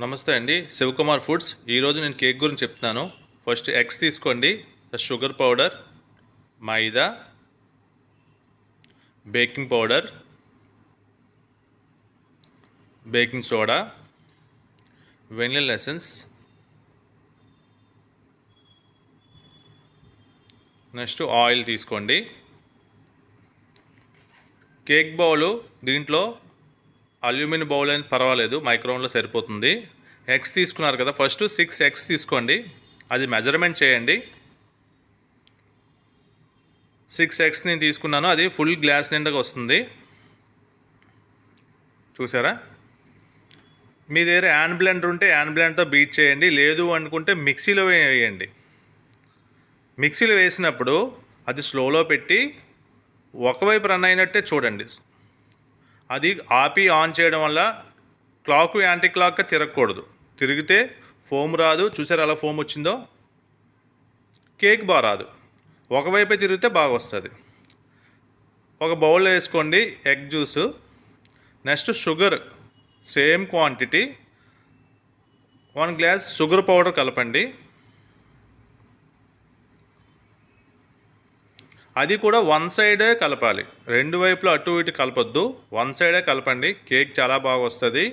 నమస్తే అండి, శివకుమార్ ఫుడ్స్. ఈరోజు నేను కేక్ గురించి చెప్తున్నాను. ఫస్ట్ ఎగ్స్ తీసుకోండి, sugar powder, maida, baking powder, baking soda, vanilla essence, next oil తీసుకోండి. కేక్ బౌలు దీంట్లో అల్యూమినియం బౌల్ అని పర్వాలేదు, మైక్రోవేవ్లో సరిపోతుంది. ఎగ్స్ తీసుకున్నారు కదా, ఫస్ట్ 6 ఎగ్స్ తీసుకోండి. అది మెజర్మెంట్ చేయండి. 6 ఎగ్స్ నేను తీసుకున్నాను, అది ఫుల్ గ్లాస్ నిండాగా వస్తుంది. చూసారా? మీ దగ్గర హ్యాండ్ బ్లెండర్ ఉంటే హ్యాండ్ బ్లెండర్తో బీట్ చేయండి, లేదు అనుకుంటే మిక్సీలో వేయండి. మిక్సీలో వేసినప్పుడు అది స్లోలో పెట్టి ఒకవైపు రన్ అయినట్టే చూడండి. అది ఆపి ఆన్ చేయడం వల్ల క్లాక్ యాంటీ క్లాక్గా తిరగకూడదు. తిరిగితే ఫోమ్ రాదు. చూసారు అలా ఫోమ్ వచ్చిందో? కేక్ బాగా రాదు. ఒకవైపే తిరిగితే బాగా వస్తుంది. ఒక బౌల్లో వేసుకోండి egg juice. Next sugar same quantity 1 glass sugar powder కలపండి. అది కూడా వన్ సైడే కలపాలి, రెండు వైపులో అటు ఇటు కలపొద్దు, వన్ సైడే కలపండి. కేక్ చాలా బాగా వస్తుంది.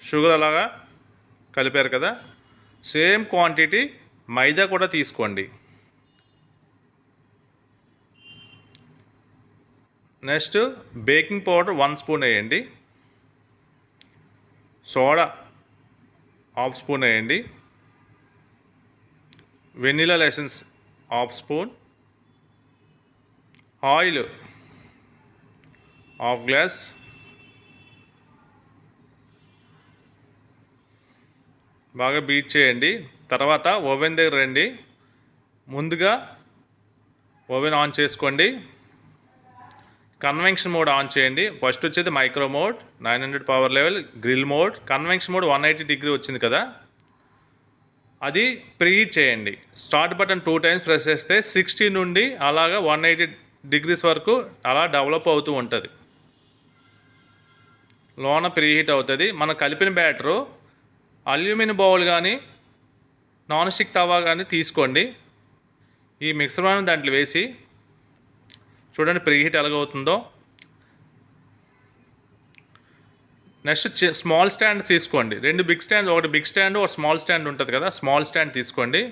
షుగర్ అలాగా కలిపారు కదా, సేమ్ క్వాంటిటీ మైదా కూడా తీసుకోండి. నెక్స్ట్ బేకింగ్ పౌడర్ 1 స్పూన్ వేయండి. సోడా 1/2 స్పూన్ వేయండి. Vanilla essence 1/2 spoon. Oil 1/2 glass. బాగా బీట్ చేయండి. తర్వాత ఓవెన్ దగ్గర రండి. ముందుగా ఓవెన్ ఆన్ చేసుకోండి. కన్వెన్షన్ మోడ్ ఆన్ చేయండి. ఫస్ట్ వచ్చేది micro mode 900 power level, grill mode. Convention mode 180 degree వచ్చింది కదా, అది ప్రీహీట్ చేయండి. స్టార్ట్ బటన్ 2 టైమ్స్ ప్రెస్ చేస్తే 60 నుండి అలాగా 180 డిగ్రీస్ వరకు అలా డెవలప్ అవుతూ ఉంటుంది. లోన ప్రీహీట్ అవుతుంది. మనం కలిపిన బ్యాటరు అల్యూమినియం బౌల్ కానీ నాన్ స్టిక్ తవా కానీ తీసుకోండి. ఈ మిక్సర్ దాంట్లో వేసి చూడండి ప్రీహీట్ ఎలాగవుతుందో. నెక్స్ట్ స్మాల్ స్టాండ్ తీసుకోండి. 2 బిగ్ స్టాండ్, ఒకటి బిగ్ స్టాండ్ ఒక స్మాల్ స్టాండ్ ఉంటుంది కదా, స్మాల్ స్టాండ్ తీసుకోండి.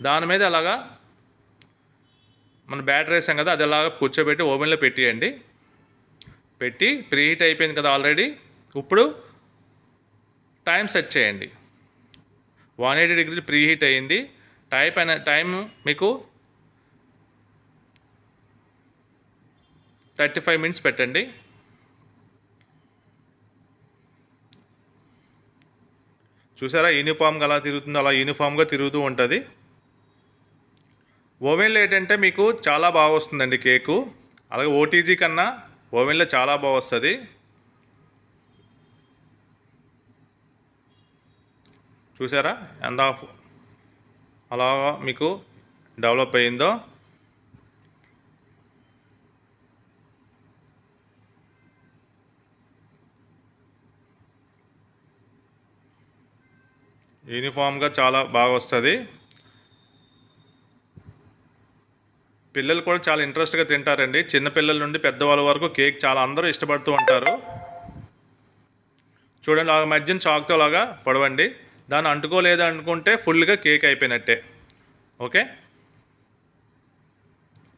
దాని మీద అలాగా మనం బ్యాటర్ వేసాం కదా, అది అలాగా కూర్చోబెట్టి ఓవెన్లో పెట్టేయండి. పెట్టి ప్రీహీట్ అయిపోయింది కదా ఆల్రెడీ. ఇప్పుడు టైం సెట్ చేయండి. 180 డిగ్రీలు ప్రీహీట్ అయ్యింది. టైం మీకు 35 మినిట్స్ పెట్టండి. చూసారా యూనిఫామ్గా అలా తిరుగుతుందో, అలా యూనిఫామ్గా తిరుగుతూ ఉంటుంది. ఓవెన్లో ఏంటంటే మీకు చాలా బాగా వస్తుందండి కేకు. అలాగే ఓటీజీ కన్నా ఓవెన్లో చాలా బాగా వస్తుంది. చూసారా ఎంత అలాగా మీకు డెవలప్ అయ్యిందో. యూనిఫామ్గా చాలా బాగా వస్తుంది. పిల్లలు కూడా చాలా ఇంట్రెస్ట్గా తింటారండి. చిన్నపిల్లల నుండి పెద్దవాళ్ళ వరకు కేక్ చాలా అందరూ ఇష్టపడుతూ ఉంటారు. చూడండి, ఆ మధ్యన చాక్తో లాగా పొడవండి. దాన్ని అంటుకోలేదు అనుకుంటే ఫుల్గా కేక్ అయిపోయినట్టే. ఓకే,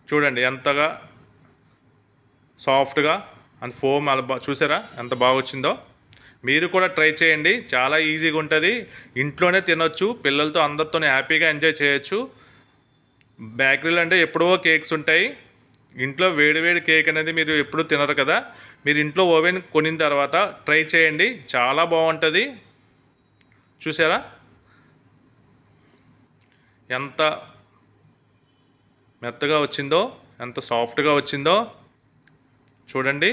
చూడండి ఎంతగా సాఫ్ట్గా అంత ఫోమ్ అలా చూసారా ఎంత బాగా వచ్చిందో. మీరు కూడా ట్రై చేయండి, చాలా ఈజీగా ఉంటుంది. ఇంట్లోనే తినొచ్చు, పిల్లలతో అందరితో హ్యాపీగా ఎంజాయ్ చేయొచ్చు. బేకరీలు అంటే ఎప్పుడో కేక్స్ ఉంటాయి, ఇంట్లో వేడివేడి కేక్ అనేది మీరు ఎప్పుడూ తినరు కదా. మీరు ఇంట్లో ఓవెన్ కొనిన తర్వాత ట్రై చేయండి, చాలా బాగుంటుంది. చూసారా ఎంత మెత్తగా వచ్చిందో, ఎంత సాఫ్ట్గా వచ్చిందో. చూడండి,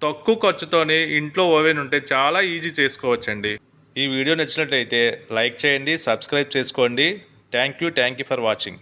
తక్కువ ఖర్చుతోని ఇంట్లో ఓవెన్ ఉంటే చాలా ఈజీ చేసుకోవచ్చండి. ఈ వీడియో నచ్చినట్లయితే లైక్ చేయండి, సబ్స్క్రైబ్ చేసుకోండి. Thank you for watching.